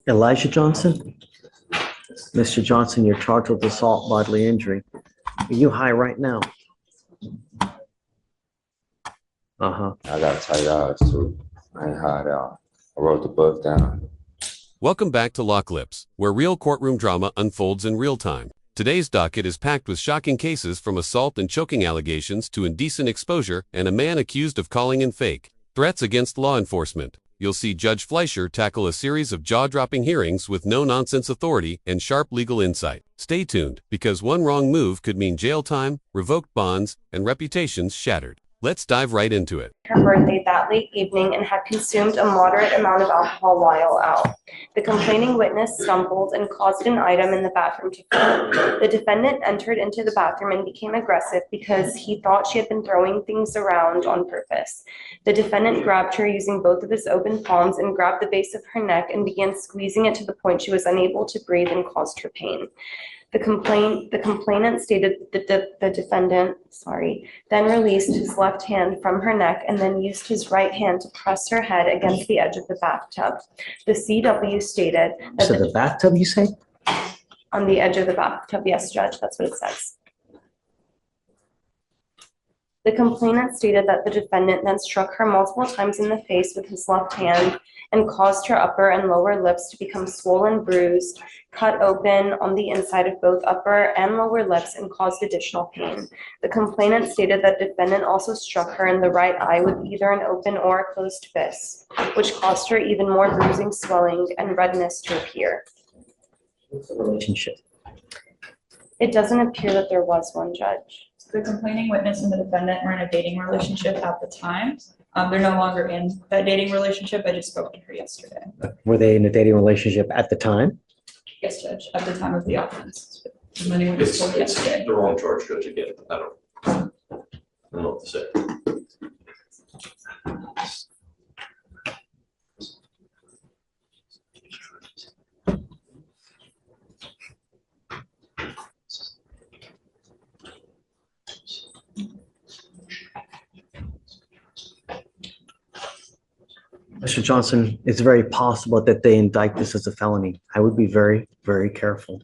Elijah Johnson? Mr. Johnson, you're charged with assault, bodily injury. Are you high right now? Uh-huh. I got tight eyes too. I ain't high out. I wrote the book down. Welcome back to Law Clips, where real courtroom drama unfolds in real time. Today's docket is packed with shocking cases from assault and choking allegations to indecent exposure and a man accused of calling in fake threats against law enforcement. You'll see Judge Fleischer tackle a series of jaw-dropping hearings with no-nonsense authority and sharp legal insight. Stay tuned, because one wrong move could mean jail time, revoked bonds, and reputations shattered. Let's dive right into it. Her birthday that late evening and had consumed a moderate amount of alcohol while out. The complaining witness stumbled and caused an item in the bathroom to fall. The defendant entered into the bathroom and became aggressive because he thought she had been throwing things around on purpose. The defendant grabbed her using both of his open palms and grabbed the base of her neck and began squeezing it to the point she was unable to breathe and caused her pain. The complainant stated that the defendant, then released his left hand from her neck and then used his right hand to press her head against the edge of the bathtub. The CW stated that So the bathtub, you say? on the edge of the bathtub, yes, Judge, that's what it says. The complainant stated that the defendant then struck her multiple times in the face with his left hand and caused her upper and lower lips to become swollen, bruised, cut open on the inside of both upper and lower lips, and caused additional pain. The complainant stated that the defendant also struck her in the right eye with either an open or a closed fist, which caused her even more bruising, swelling, and redness to appear. Relationship. It doesn't appear that there was one, Judge. The complaining witness and the defendant were in a dating relationship at the time. They're no longer in that dating relationship. I just spoke to her yesterday. Were they in a dating relationship at the time? Yes, Judge, at the time of the offense. When he was told yesterday. The wrong charge, Judge, again. I don't know what to say. Mr. Johnson, it's very possible that they indict this as a felony. I would be very, very careful,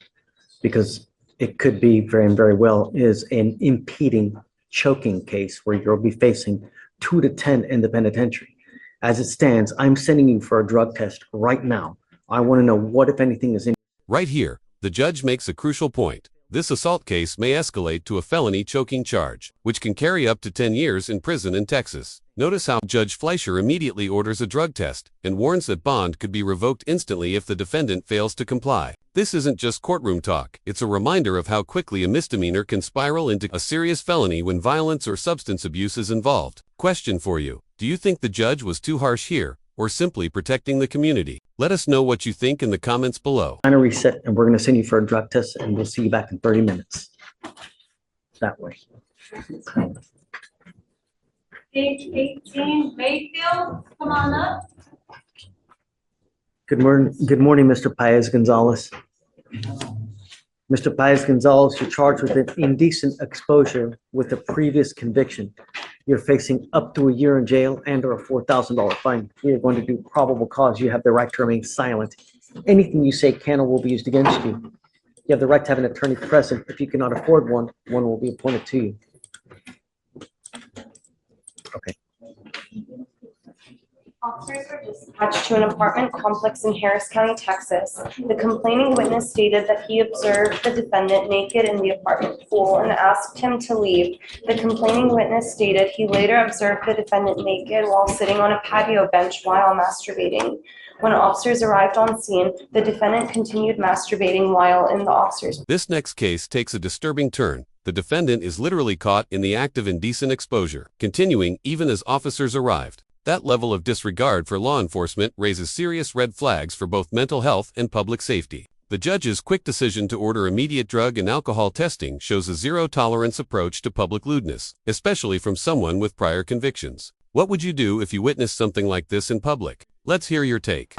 because it could be very well is an impeding choking case where you'll be facing 2 to 10 in the penitentiary. As it stands, I'm sending you for a drug test right now. I want to know what, if anything, is in. Right here, the judge makes a crucial point. This assault case may escalate to a felony choking charge, which can carry up to 10 years in prison in Texas. Notice how Judge Fleischer immediately orders a drug test and warns that bond could be revoked instantly if the defendant fails to comply. This isn't just courtroom talk. It's a reminder of how quickly a misdemeanor can spiral into a serious felony when violence or substance abuse is involved. Question for you. Do you think the judge was too harsh here, or simply protecting the community? Let us know what you think in the comments below. Kind of reset, and we're going to send you for a drug test, and we'll see you back in 30 minutes. That way. Page 18, Mayfield, come on up. Good morning, Mr. Paez Gonzalez. Mr. Paez Gonzalez, you're charged with an indecent exposure with a previous conviction. You're facing up to a year in jail and or a $4,000 fine. You're going to do probable cause. You have the right to remain silent. Anything you say can or will be used against you. You have the right to have an attorney present. If you cannot afford one, one will be appointed to you. Okay. Officers were dispatched to an apartment complex in Harris County, Texas. The complaining witness stated that he observed the defendant naked in the apartment pool and asked him to leave. The complaining witness stated he later observed the defendant naked while sitting on a patio bench while masturbating. When officers arrived on scene, the defendant continued masturbating while in the officers. This next case takes a disturbing turn. The defendant is literally caught in the act of indecent exposure, continuing even as officers arrived. That level of disregard for law enforcement raises serious red flags for both mental health and public safety. The judge's quick decision to order immediate drug and alcohol testing shows a zero-tolerance approach to public lewdness, especially from someone with prior convictions. What would you do if you witnessed something like this in public? Let's hear your take.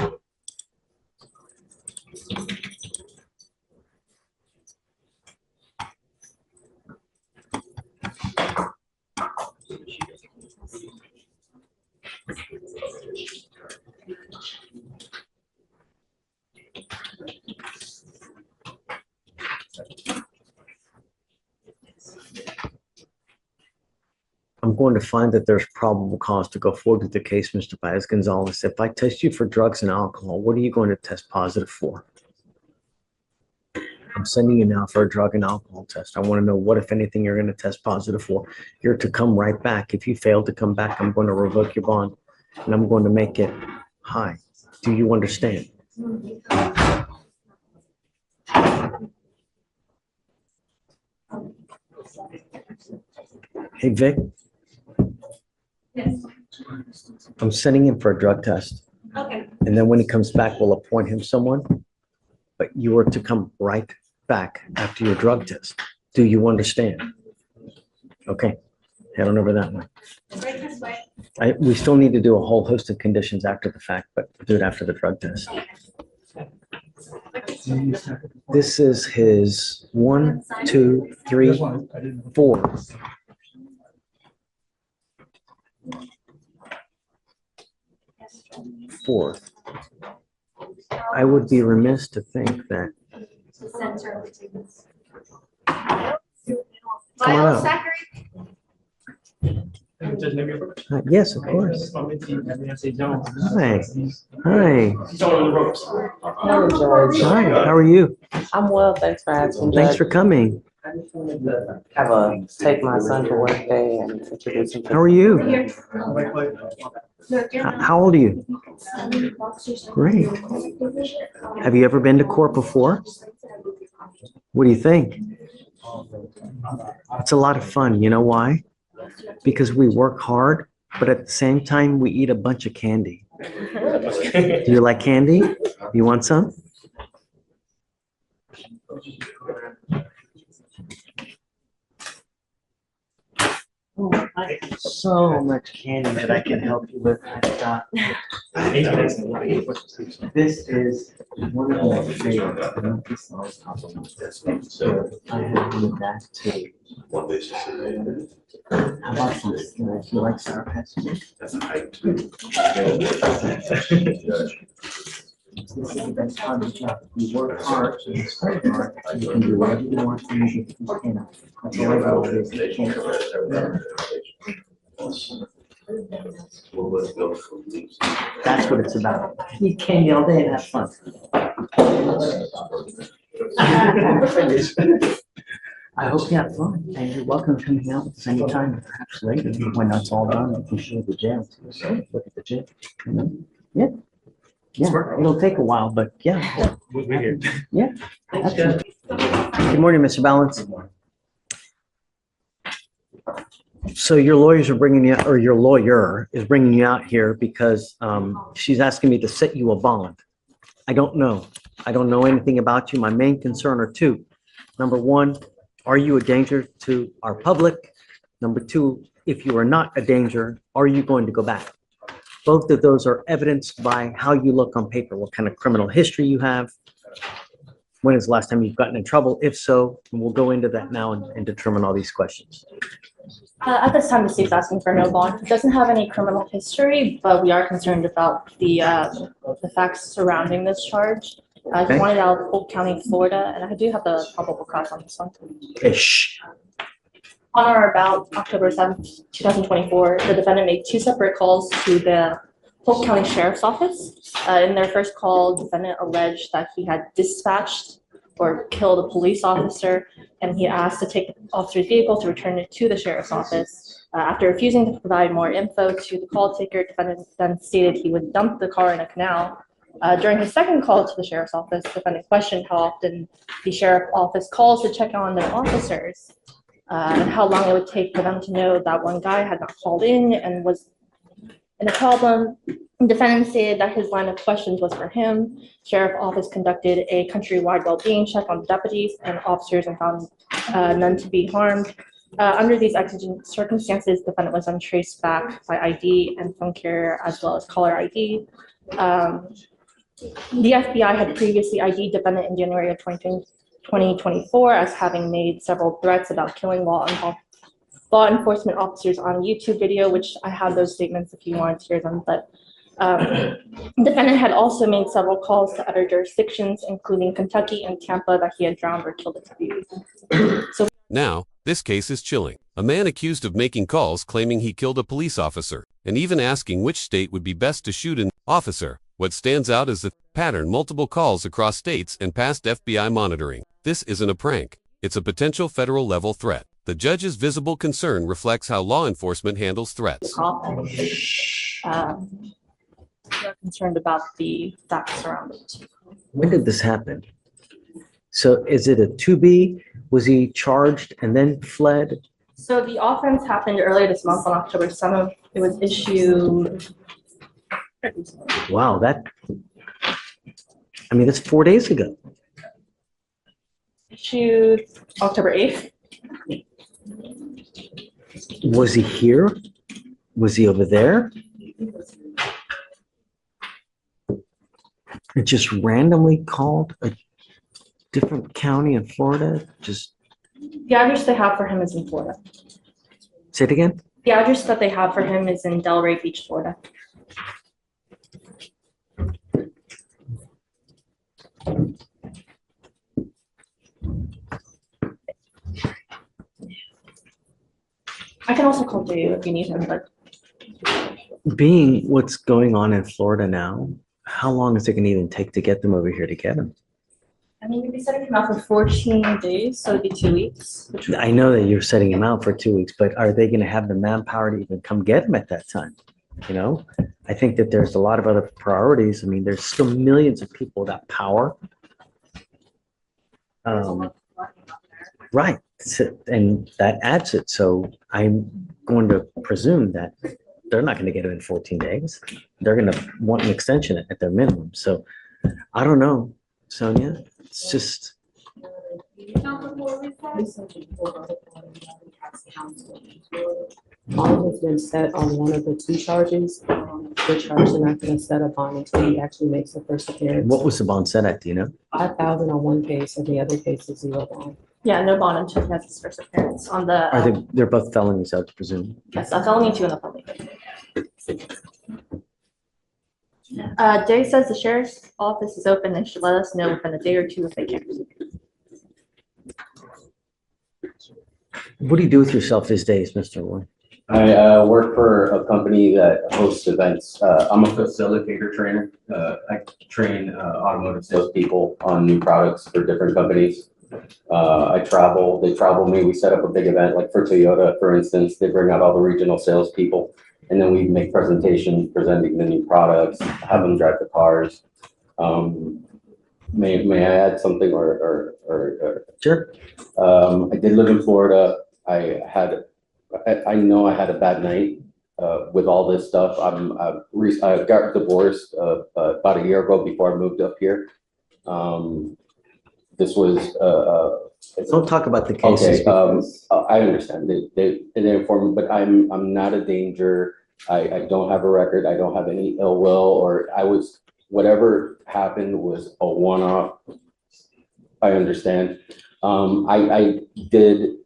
I'm going to find that there's probable cause to go forward with the case, Mr. Baez Gonzalez. If I test you for drugs and alcohol, what are you going to test positive for? I'm sending you now for a drug and alcohol test. I want to know what, if anything, you're going to test positive for. You're to come right back. If you fail to come back, I'm going to revoke your bond and I'm going to make it high. Do you understand? Hey, Vic, Yes, I'm sending him for a drug test. okay. And then when he comes back, we'll appoint him someone. But you are to come right back after your drug test. Do you understand? Okay, head on over that way. Right this way. We still need to do a whole host of conditions after the fact, but we'll do it after the drug test. This is his 1, 2, 3, 4. Fourth. I would be remiss to think that. Come on out. Yes, of course. Hi. Hi. Hi, how are you? I'm well, thanks for asking. Thanks Judge. for coming. Have a take my son to work day and introduce him to. How are you? How old are you? Great. Have you ever been to court before? What do you think? It's a lot of fun. You know why? Because we work hard, but at the same time, we eat a bunch of candy. Do you like candy? You want some? Oh, I have so much candy that I can help you with. This is one of my favorites. I don't think so. So I have one of that too. How about some? You like Sour Patch Kids? That's a height. This is the best part of the job. You work hard, you study hard, you can do whatever you want to make it. That's all I know is you can't. That's what it's about. You candy all day and have fun. I hope you have fun, and you're welcome to hang out with us anytime, perhaps later, when that's all done, we can show you the jail. too. Look at the jail, you know? Yeah. Yeah, it'll take a while, but yeah. Yeah. Absolutely. Good morning, Mr. Balance. So your lawyers are bringing you, or your lawyer is bringing you out here because she's asking me to set you a bond. I don't know. I don't know anything about you. My main concern are two. Number one, are you a danger to our public? Number two, if you are not a danger, are you going to go back? Both of those are evidenced by how you look on paper, what kind of criminal history you have. When is the last time you've gotten in trouble? If so, we'll go into that now and determine all these questions. At this time, the state's asking for no bond. It doesn't have any criminal history, but we are concerned about the facts surrounding this charge. Okay. He wanted out of Polk County, Florida, and I do have the probable cause on this one. Ish. On or about October 7th, 2024, the defendant made two separate calls to the Polk County Sheriff's Office. In their first call, the defendant alleged that he had dispatched or killed a police officer, and he asked to take the officer's vehicle to return it to the sheriff's office. After refusing to provide more info to the call taker, defendant then stated he would dump the car in a canal. During his second call to the sheriff's office, the defendant questioned how often the sheriff's office calls to check on their officers. And how long it would take for them to know that one guy had not called in and was in a problem. The defendant stated that his line of questions was for him. Sheriff office conducted a countrywide well-being check on the deputies and officers and found none to be harmed. Under these exigent circumstances, the defendant was then traced back by ID and phone carrier as well as caller ID. The FBI had previously ID'd defendant in January of 2024 as having made several threats about killing law enforcement officers on YouTube video, which I have those statements if you want to hear them. But defendant had also made several calls to other jurisdictions, including Kentucky and Tampa, that he had drowned or killed a deputy. So Now, this case is chilling. A man accused of making calls claiming he killed a police officer, and even asking which state would be best to shoot an officer. What stands out is the pattern: multiple calls across states and past FBI monitoring. This isn't a prank. It's a potential federal level threat. The judge's visible concern reflects how law enforcement handles threats. Cop. We're concerned about the facts around it. When did this happen? So is it a 2B? Was he charged and then fled? So the offense happened earlier this month on October 7th. It was issued. Wow, that's 4 days ago. Issued October 8th. Was he here? Was he over there? It just randomly called a different county in Florida? Just The address they have for him is in Florida. say it again? The address that they have for him is in Delray Beach, Florida. I can also call Dave if you need him, but Being what's going on in Florida now, how long is it going to even take to get them over here to get him? I mean, we'd be setting him out for 14 days, so it'd be 2 weeks. I know that you're setting him out for 2 weeks, but are they going to have the manpower to even come get him at that time? You know, I think that there's a lot of other priorities. I mean, there's still millions of people without power. Right. And that adds it. So I'm going to presume that they're not going to get him in 14 days. They're going to want an extension at their minimum. So I don't know, Sonia. It's just. Bond has been set on one of the two charges. The charge is not going to set a bond until he actually makes the first appearance. What was the bond set at? Do you know? 5,000 on one case, and the other case is 0 bond. Yeah, no bond until he has his first appearance on the. Are they? They're both felonies, I would presume. Yes, a felony 2 and a felony 3. Jay says the sheriff's office is open and should let us know within a day or 2 if they can. What do you do with yourself these days, Mr. Roy? I work for a company that hosts events. I'm a facilitator trainer. I train automotive salespeople on new products for different companies. I travel, they travel me. We set up a big event, like for Toyota, for instance. They bring out all the regional salespeople, and then we make presentations presenting the new products, have them drive the cars. May I add something or Sure. I did live in Florida. I know I had a bad night with all this stuff. I got divorced about a year ago before I moved up here. This was Don't talk about the cases. okay. I understand. They informed me, but I'm not a danger. I don't have a record. I don't have any ill will, or whatever happened was a one-off. I understand. I did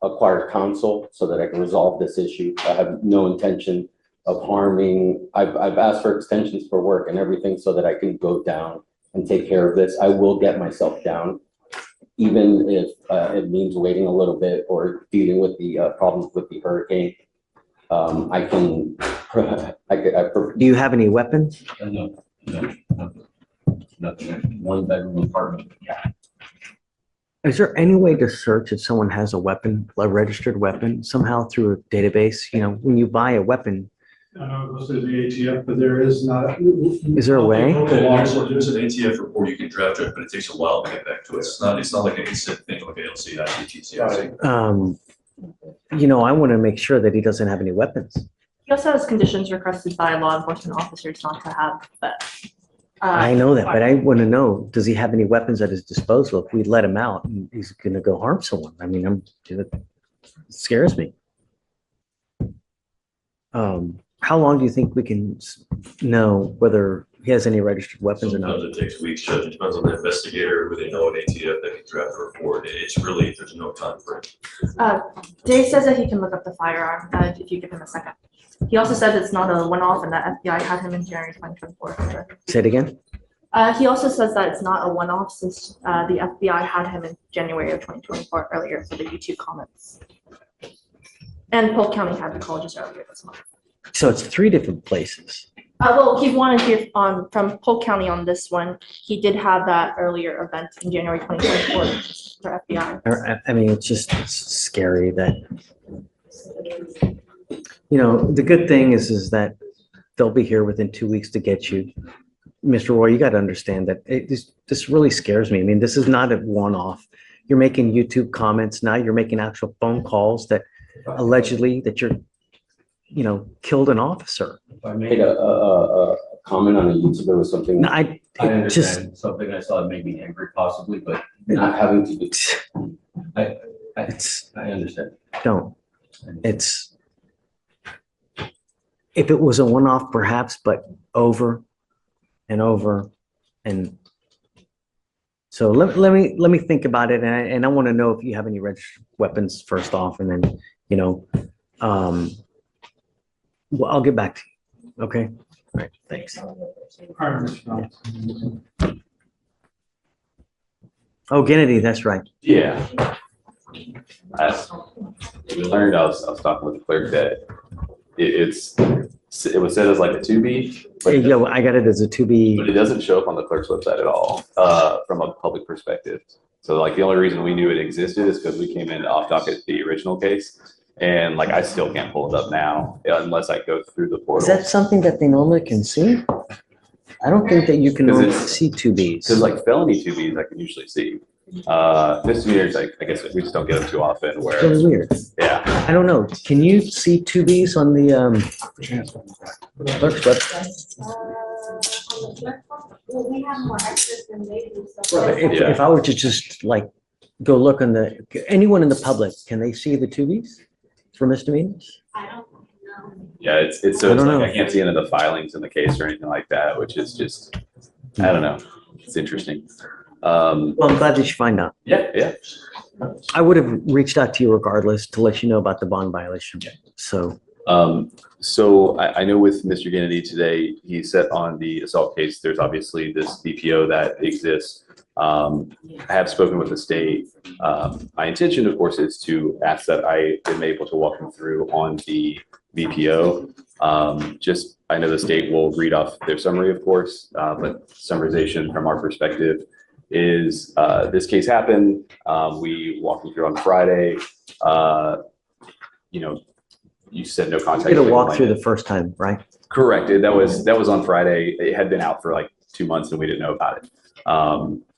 acquire counsel so that I can resolve this issue. I have no intention of harming. I've asked for extensions for work and everything so that I can go down and take care of this. I will get myself down, even if it means waiting a little bit or dealing with the problems with the hurricane. I can. Do you have any weapons? No, nothing. One bedroom apartment. Yeah. Is there any way to search if someone has a weapon, a registered weapon, somehow through a database? You know, when you buy a weapon. I know it goes through the ATF, but there is not. Is there a way? There's an ATF report you can draft it, but it takes a while to get back to it. It's not like an instant thing. Okay, you'll see that. You know, I want to make sure that he doesn't have any weapons. He also has conditions requested by law enforcement officers not to have, but. I know that, but I want to know, does he have any weapons at his disposal? If we let him out, he's going to go harm someone. I mean, it scares me. How long do you think we can know whether he has any registered weapons or not? Sometimes it takes weeks, Judge. It depends on the investigator, who they know at ATF that can draft a report. It's really, there's no time frame. Dave says that he can look up the firearm if you give him a second. He also said it's not a one-off and that FBI had him in January 2024. Say it again. He also says that it's not a one-off since the FBI had him in January of 2024 earlier for the YouTube comments. And Polk County had the call just earlier this month. So it's 3 different places. Well, he wanted to hear from Polk County on this one. He did have that earlier event in January 2024 for FBI. I mean, it's just scary that, the good thing is that they'll be here within 2 weeks to get you. Mr. Roy, you got to understand that this really scares me. I mean, this is not a one-off. You're making YouTube comments now. You're making actual phone calls that allegedly that you're, killed an officer. If I made a comment on a YouTube, it was something. No, I understand something I saw that made me angry possibly, but not having to do. I understand. If it was a one-off perhaps, but over and over. And so let me think about it. And I want to know if you have any registered weapons first off, and then, well, I'll get back to you. Okay. All right. Thanks. All right, Mr. Johnson. Oh, Kennedy, that's right. Yeah. We learned, I was talking with the clerk that it was said as like a 2B, but Yeah, I got it as a 2B. it doesn't show up on the clerk's website at all, from a public perspective. So like the only reason we knew it existed is because we came in off docket the original case. And like, I still can't pull it up now unless I go through the portal. Is that something that they normally can see? I don't think that you can normally see 2Bs. Because like felony 2Bs, I can usually see. Misdemeanors, I guess we just don't get them too often where. It's really weird. Yeah. I don't know. Can you see 2Bs on the clerk's website? Well, we have more access than they do. So If I were to just like go look on anyone in the public, can they see the 2Bs for misdemeanors? I don't know. Yeah, it's I don't know. I can't see any of the filings in the case or anything like that, which is just, I don't know. It's interesting. Well, I'm glad that you find out. Yeah. I would have reached out to you regardless to let you know about the bond violation. So, So I know with Mr. Kennedy today, he set on the assault case, there's obviously this DPO that exists. I have spoken with the state. My intention, of course, is to ask that I am able to walk him through on the VPO. I know the state will read off their summary, of course, but summarization from our perspective is this case happened. We walked him through on Friday. You said no contact. you did a walkthrough the first time, right? Correct. That was on Friday. It had been out for like 2 months and we didn't know about it.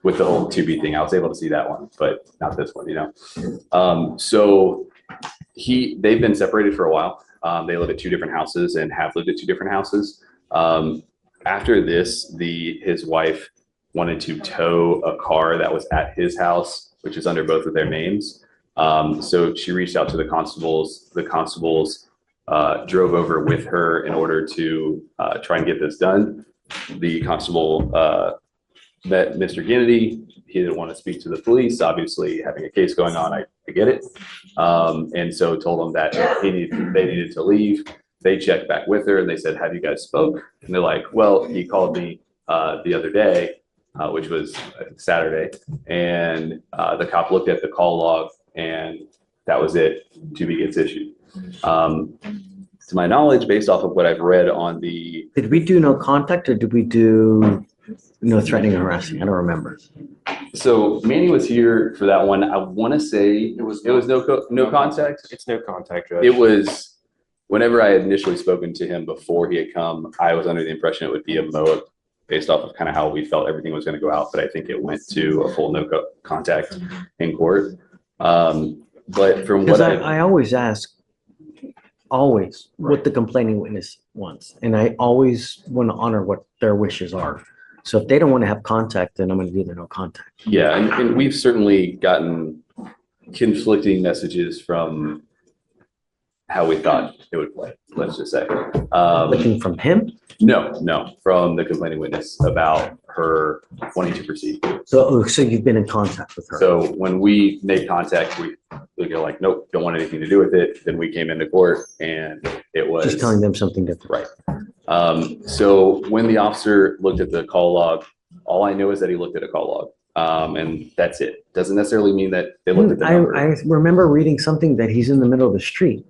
With the whole 2B thing, I was able to see that one, but not this one, So they've been separated for a while. They live at 2 different houses and have lived at 2 different houses. After this, his wife wanted to tow a car that was at his house, which is under both of their names. So she reached out to the constables. The constables drove over with her in order to try and get this done. The constable met Mr. Kennedy. He didn't want to speak to the police. Obviously, having a case going on, I get it. And so told them that they needed to leave. They checked back with her and they said, "Have you guys spoke?" And they're like, "Well, he called me the other day," which was Saturday, and the cop looked at the call log and that was it. 2B gets issued. To my knowledge, based off of what I've read on the. Did we do no contact or did we do no threatening or harassing? I don't remember. So Manny was here for that one. I want to say it was no contact. It's no contact, Judge. It was whenever I had initially spoken to him before he had come, I was under the impression it would be a MOA based off of kind of how we felt everything was going to go out. But I think it went to a full no contact in court. But from what I always ask, what the complaining witness wants. And I always want to honor what their wishes are. So if they don't want to have contact, then I'm going to do the no contact. Yeah, and we've certainly gotten conflicting messages from how we thought it would play, let's just say. Looking from him? No, from the complaining witness about her wanting to proceed. So you've been in contact with her? So when we made contact, we go like, nope, don't want anything to do with it. Then we came into court and it was. Just telling them something different. Right. So when the officer looked at the call log, All I know is that he looked at a call log, and that's it. Doesn't necessarily mean that they looked at the number. I remember reading something that he's in the middle of the street.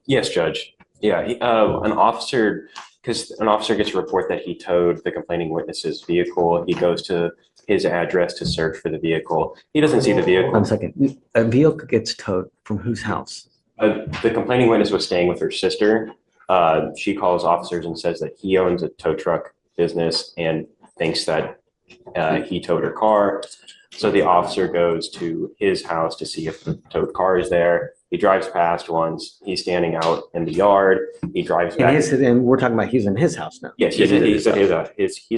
Yes, Judge. Yeah, an officer, because an officer gets a report that he towed the complaining witness's vehicle. He goes to his address to search for the vehicle. He doesn't see the vehicle. 1 second. A vehicle gets towed from whose house? The complaining witness was staying with her sister. She calls officers and says that he owns a tow truck business and thinks that he towed her car. So the officer goes to his house to see if the towed car is there. He drives past once. He's standing out in the yard. He drives back. And we're talking about he's in his house now. Yes, he's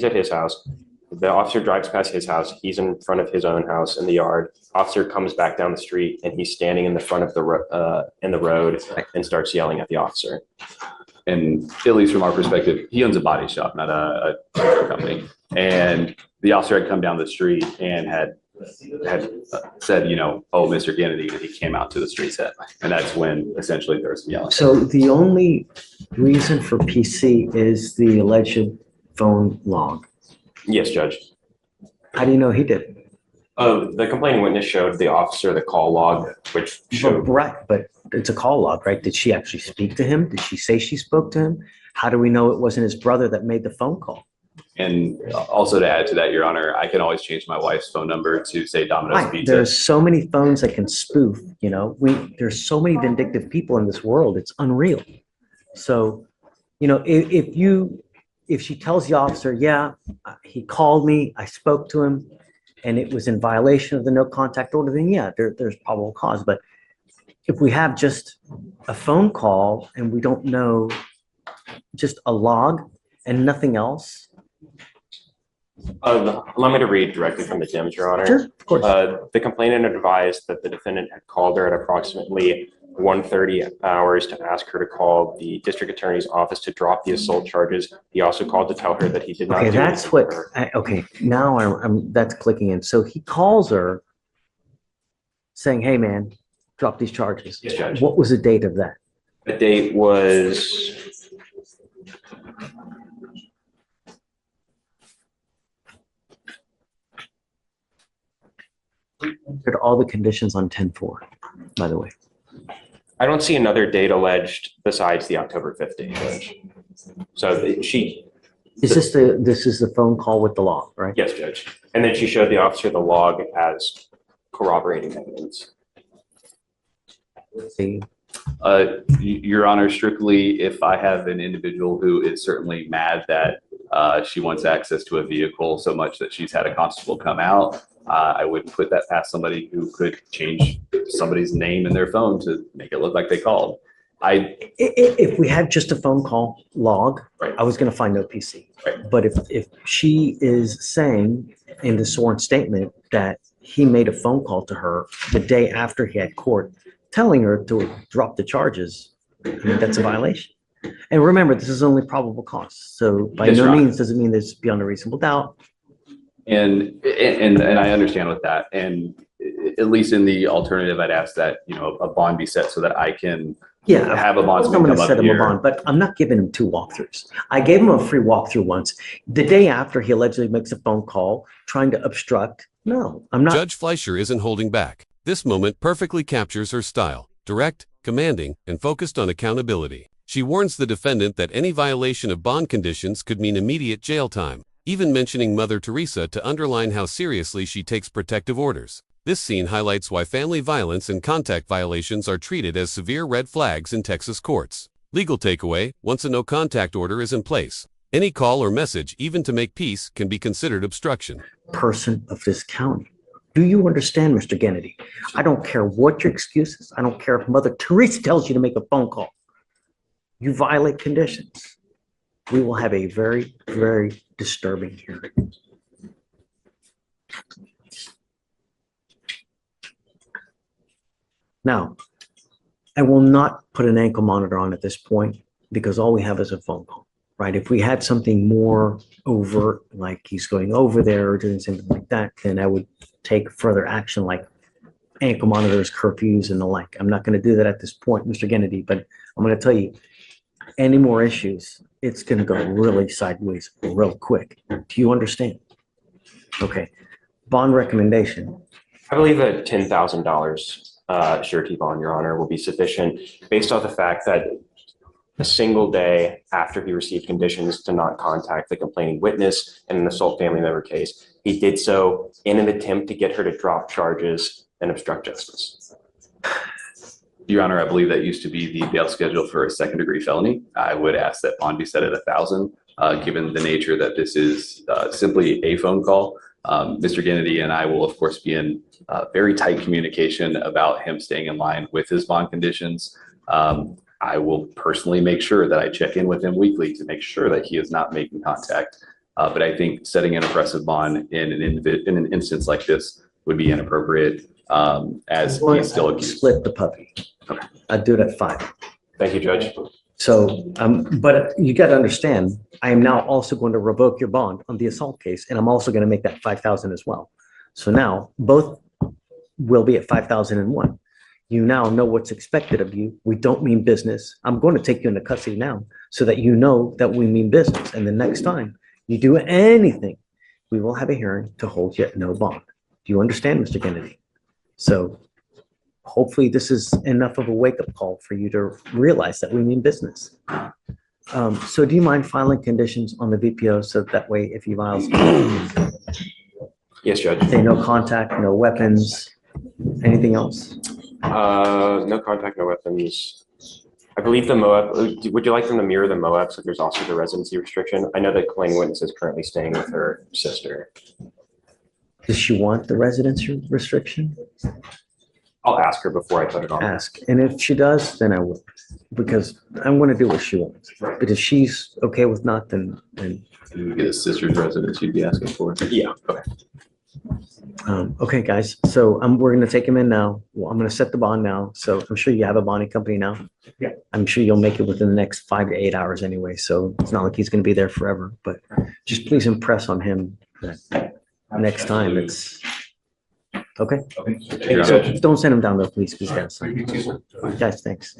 at his house. The officer drives past his house. He's in front of his own house in the yard. Officer comes back down the street and he's standing in the front of the road and starts yelling at the officer. And at least from our perspective, he owns a body shop, not a truck company. And the officer had come down the street and had said, oh, Mr. Kennedy, and he came out to the street set. And that's when essentially there was some yelling. So the only reason for PC is the alleged phone log. Yes, Judge. How do you know he did it? The complaining witness showed the officer the call log, which showed. Right, but it's a call log, right? Did she actually speak to him? Did she say she spoke to him? How do we know it wasn't his brother that made the phone call? And also to add to that, Your Honor, I can always change my wife's phone number to say Domino's Right. Pizza. There's so many phones that can spoof, there's so many vindictive people in this world. It's unreal. So, if she tells the officer, yeah, he called me, I spoke to him, and it was in violation of the no contact order, then yeah, there's probable cause. But if we have just a phone call and we don't know, just a log and nothing else. Allow me to read directly from the DIMS, Your Honor. Sure, of course. The complainant advised that the defendant had called her at approximately 1:30 hours to ask her to call the district attorney's office to drop the assault charges. He also called to tell her that he did not. Okay, do that's anything what. for her. Okay, now that's clicking in. So he calls her, saying, "Hey, man, drop these charges." Yes, Judge. What was the date of that? The date was. Did all the conditions on 10-4, by the way. I don't see another date alleged besides the October 5th date, Judge. So she. This is the phone call with the log, right? Yes, Judge. And then she showed the officer the log as corroborating evidence. See, Your Honor, strictly if I have an individual who is certainly mad that she wants access to a vehicle so much that she's had a constable come out, I would put that past somebody who could change somebody's name in their phone to make it look like they called. If we had just a phone call log, Right. I was going to find no PC. Right. But if she is saying in the sworn statement that he made a phone call to her the day after he had court, telling her to drop the charges, I mean, that's a violation. And remember, this is only probable cause. So by Yes, Your no Honor. means does it mean there's beyond a reasonable doubt. And I understand with that. And at least in the alternative, I'd ask that, a bond be set so that I can Yeah, have a bondsman I'm going come to up set him a here. bond, but I'm not giving him 2 walkthroughs. I gave him a free walkthrough once. The day after he allegedly makes a phone call trying to obstruct. No, I'm not. Judge Fleischer isn't holding back. This moment perfectly captures her style, direct, commanding, and focused on accountability. She warns the defendant that any violation of bond conditions could mean immediate jail time, even mentioning Mother Teresa to underline how seriously she takes protective orders. This scene highlights why family violence and contact violations are treated as severe red flags in Texas courts. Legal takeaway: once a no-contact order is in place, any call or message, even to make peace, can be considered obstruction. Person of this county. Do you understand, Mr. Kennedy? I don't care what your excuse is. I don't care if Mother Teresa tells you to make a phone call. You violate conditions. We will have a very, very disturbing hearing. Now, I will not put an ankle monitor on at this point because all we have is a phone call, right? If we had something more overt, like he's going over there or doing something like that, then I would take further action like ankle monitors, curfews, and the like. I'm not going to do that at this point, Mr. Kennedy, but I'm going to tell you, any more issues, it's going to go really sideways real quick. Do you understand? Okay. Bond recommendation. I believe that $10,000 surety bond, Your Honor, will be sufficient based off the fact that a single day after he received conditions to not contact the complaining witness in an assault family member case, he did so in an attempt to get her to drop charges and obstruct justice. Your Honor, I believe that used to be the bail schedule for a second-degree felony. I would ask that bond be set at 1,000, given the nature that this is simply a phone call. Mr. Kennedy and I will, of course, be in very tight communication about him staying in line with his bond conditions. I will personally make sure that I check in with him weekly to make sure that he is not making contact. But I think setting an oppressive bond in an instance like this would be inappropriate, as he's still accused. Split the puppy. Okay. I'd do it at 5. Thank you, Judge. So, but you got to understand, I am now also going to revoke your bond on the assault case, and I'm also going to make that 5,000 as well. So now both will be at 5,001. You now know what's expected of you. We don't mean business. I'm going to take you into custody now so that you know that we mean business. And the next time you do anything, we will have a hearing to hold you at no bond. Do you understand, Mr. Kennedy? So hopefully this is enough of a wake-up call for you to realize that we mean business. So do you mind filing conditions on the VPO so that way if he files, Yes, Judge. say no contact, no weapons, anything else? No contact, no weapons. I believe the MOAB, would you like them to mirror the MOAB so there's also the residency restriction? I know the complaining witness is currently staying with her sister. Does she want the residency restriction? I'll ask her before I put it on. Ask. And if she does, then I will, because I'm going to do what she wants. But if she's okay with not, then You get a sister's residence you'd be asking for. Yeah, okay. Okay, guys. So we're going to take him in now. Well, I'm going to set the bond now. So I'm sure you have a bonding company now. Yeah. I'm sure you'll make it within the next 5 to 8 hours anyway. So it's not like he's going to be there forever. But just please impress on him that next time it's okay. Okay. So don't send him down though, please, guys. Guys, thanks.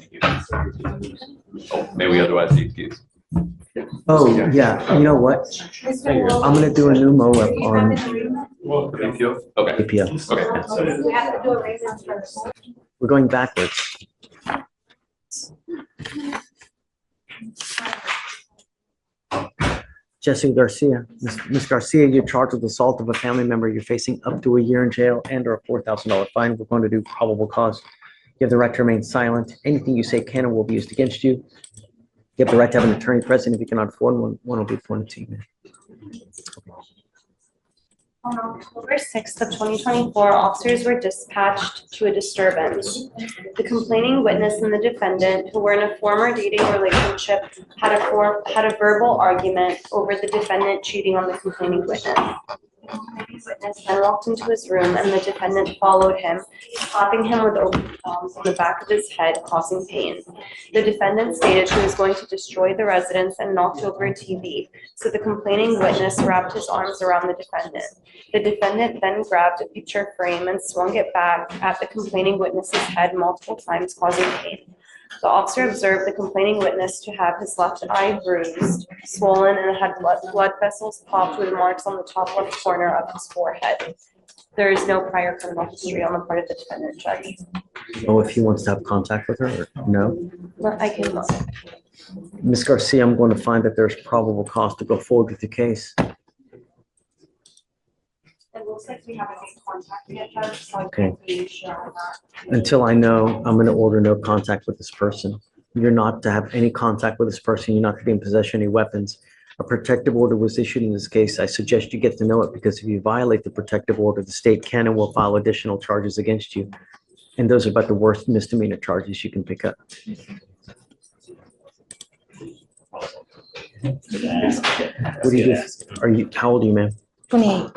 Oh, may we otherwise be excused? Oh, yeah. You know what? I'm going to do a new MOAB on BPO? Okay. APO. Okay. We have to do a raisins first. We're going backwards. Jesse Garcia. Ms. Garcia, you're charged with assault of a family member. You're facing up to a year in jail and or a $4,000 fine. We're going to do probable cause. You have the right to remain silent. Anything you say can and will be used against you. You have the right to have an attorney present. If you cannot afford one will be appointed to you. On October 6th of 2024, officers were dispatched to a disturbance. The complaining witness and the defendant, who were in a former dating relationship, had a verbal argument over the defendant cheating on the complaining witness. The complaining witness then walked into his room and the defendant followed him, slapping him with open palms on the back of his head, causing pain. The defendant stated she was going to destroy the residence and knocked over a TV, so the complaining witness wrapped his arms around the defendant. The defendant then grabbed a picture frame and swung it back at the complaining witness's head multiple times, causing pain. The officer observed the complaining witness to have his left eye bruised, swollen, and had blood vessels popped with marks on the top left corner of his forehead. There is no prior criminal history on the part of the defendant, Judge. Oh, if he wants to have contact with her, or no? But I can look. Ms. Garcia, I'm going to find that there's probable cause to go forward with the case. It looks like we haven't made contact yet, Judge, so I Okay. can't be sure on that. Until I know, I'm going to order no contact with this person. You're not to have any contact with this person. You're not to be in possession of any weapons. A protective order was issued in this case. I suggest you get to know it because if you violate the protective order, the state can and will file additional charges against you. And those are about the worst misdemeanor charges you can pick up. What do you do? How old are you, ma'am? 28.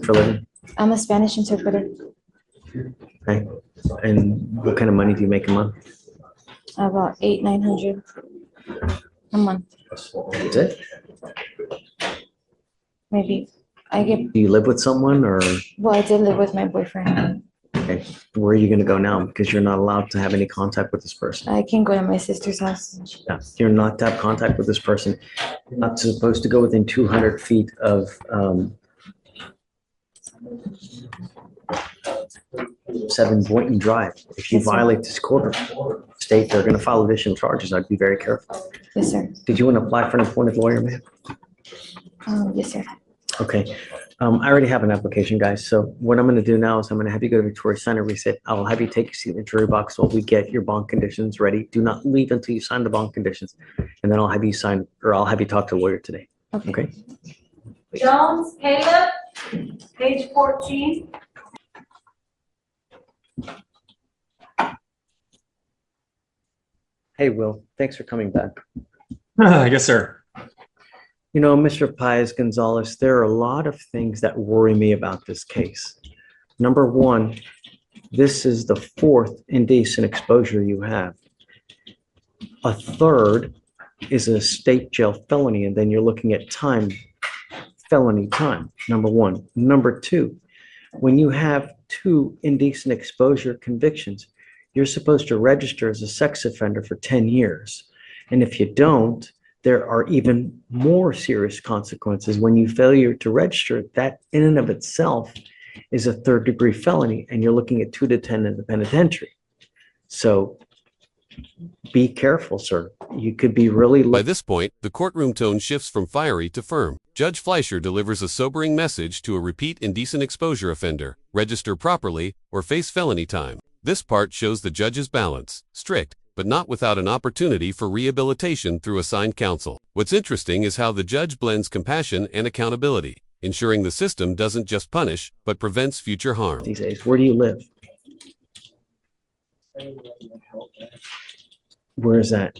For a living? I'm a Spanish interpreter. Okay. And what kind of money do you make a month? About $800-900 a month. Is it? Maybe. I get, Do you live with someone or, well, I did live with my boyfriend. okay, where are you going to go now? Because you're not allowed to have any contact with this person. I can go to my sister's house. Yeah, you're not to have contact with this person. You're not supposed to go within 200 feet of 7 Boynton Drive. If you Yes, sir. violate this court state, they're gonna file additional charges. I'd be very careful. Yes, sir. Did you want to apply for an appointed lawyer, ma'am? Yes, sir. Okay, I already have an application, guys. So what I'm gonna do now is I'm gonna have you go to Victoria Center, resit. I'll have you take your seat in the jury box while we get your bond conditions ready. Do not leave until you sign the bond conditions. And then I'll have you sign, or I'll have you talk to a lawyer today. Okay? Jones, Caleb, page 14. Hey, Will, thanks for coming back. Yes, sir. You know, Mr. Paez Gonzalez, there are a lot of things that worry me about this case. Number one, this is the 4th indecent exposure you have. A third is a state jail felony, and then you're looking at time, felony time, number one. Number two, when you have 2 indecent exposure convictions, you're supposed to register as a sex offender for 10 years. And if you don't, there are even more serious consequences. When you fail to register, that in and of itself is a 3rd-degree felony, and you're looking at 2 to 10 in the penitentiary. So be careful, sir. You could be really. By this point, the courtroom tone shifts from fiery to firm. Judge Fleischer delivers a sobering message to a repeat indecent exposure offender: register properly or face felony time. This part shows the judge's balance: strict, but not without an opportunity for rehabilitation through assigned counsel. What's interesting is how the judge blends compassion and accountability, ensuring the system doesn't just punish, but prevents future harm. These days, where do you live? Where is that?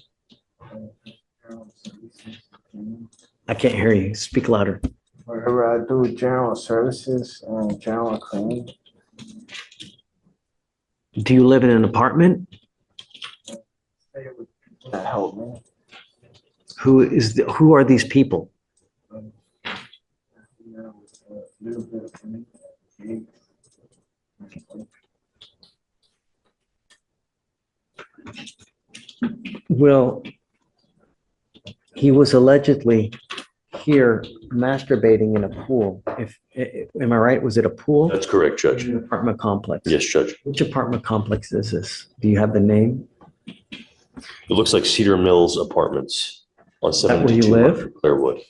I can't hear you. Speak louder. Wherever I do general services and general cleaning. Do you live in an apartment? That help me. Who are these people? Well, he was allegedly here masturbating in a pool. Am I right? Was it a pool? That's correct, Judge. An apartment complex? Yes, Judge. Which apartment complex is this? Do you have the name? It looks like Cedar Mills Apartments on that where you 7200 Clairwood.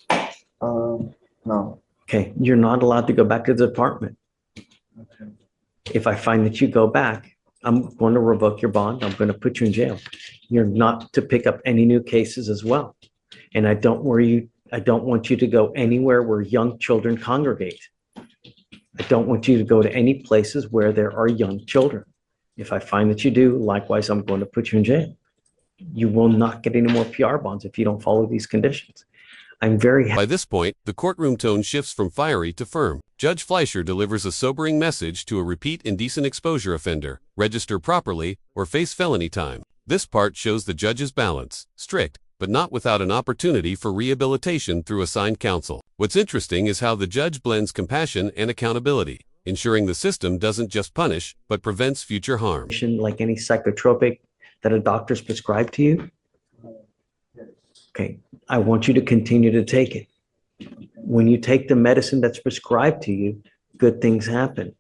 No. Okay, you're not allowed to go back to the apartment. If I find that you go back, I'm going to revoke your bond. I'm going to put you in jail. You're not to pick up any new cases as well. And I don't want you to go anywhere where young children congregate. I don't want you to go to any places where there are young children. If I find that you do, likewise, I'm going to put you in jail. You will not get any more PR bonds if you don't follow these conditions. I'm very happy. By this point, the courtroom tone shifts from fiery to firm. Judge Fleischer delivers a sobering message to a repeat indecent exposure offender: register properly or face felony time. This part shows the judge's balance: strict, but not without an opportunity for rehabilitation through assigned counsel. What's interesting is how the judge blends compassion and accountability, ensuring the system doesn't just punish, but prevents future harm. Like any psychotropic that a doctor's prescribed to you? Okay, I want you to continue to take it. When you take the medicine that's prescribed to you, good things happen.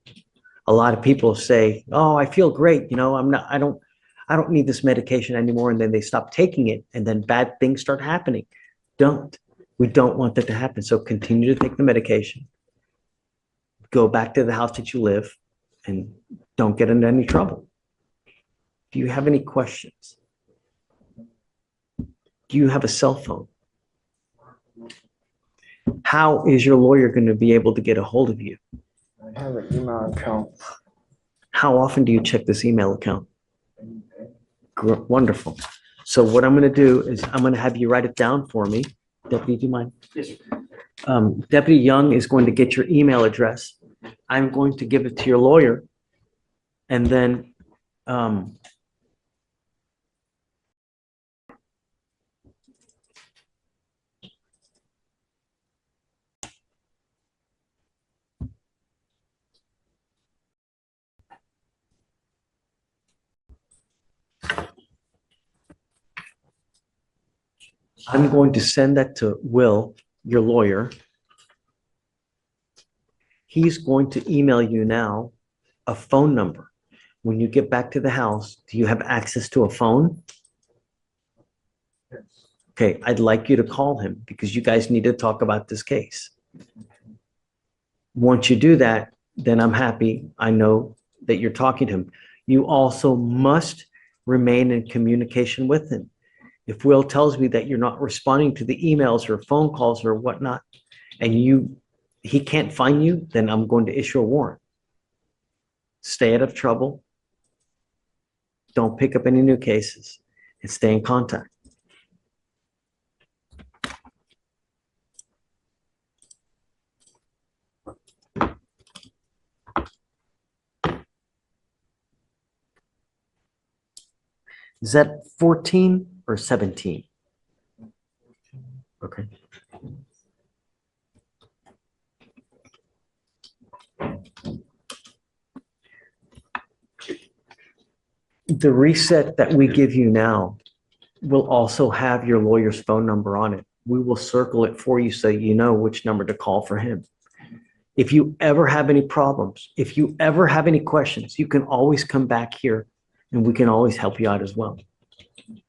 A lot of people say, "Oh, I feel great. You know, I don't need this medication anymore." And then they stop taking it, and then bad things start happening. We don't want that to happen. So continue to take the medication. Go back to the house that you live, and don't get into any trouble. Do you have any questions? Do you have a cell phone? How is your lawyer going to be able to get a hold of you? I have an email account. How often do you check this email account? Wonderful. So what I'm going to do is I'm going to have you write it down for me. Deputy, do you mind? Yes, sir. Deputy Young is going to get your email address. I'm going to give it to your lawyer. And then I'm going to send that to Will, your lawyer. He's going to email you now a phone number. When you get back to the house, do you have access to a phone? Okay, I'd like you to call him because you guys need to talk about this case. Once you do that, then I'm happy. I know that you're talking to him. You also must remain in communication with him. If Will tells me that you're not responding to the emails or phone calls or whatnot, and he can't find you, then I'm going to issue a warrant. Stay out of trouble. Don't pick up any new cases and stay in contact. Is that 14 or 17? Okay. The reset that we give you now will also have your lawyer's phone number on it. We will circle it for you so you know which number to call for him. If you ever have any problems, if you ever have any questions, you can always come back here and we can always help you out as well. Do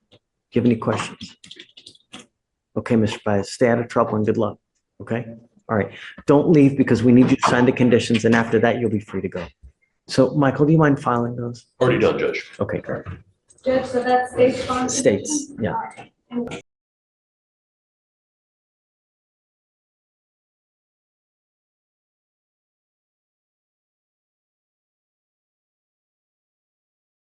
you have any questions? Okay, Mr. Baez, stay out of trouble and good luck. Okay? All right. Don't leave because we need you to sign the conditions and after that, you'll be free to go. So Michael, do you mind filing those? Already done, Judge. Okay, great. Judge, so that states. States, yeah.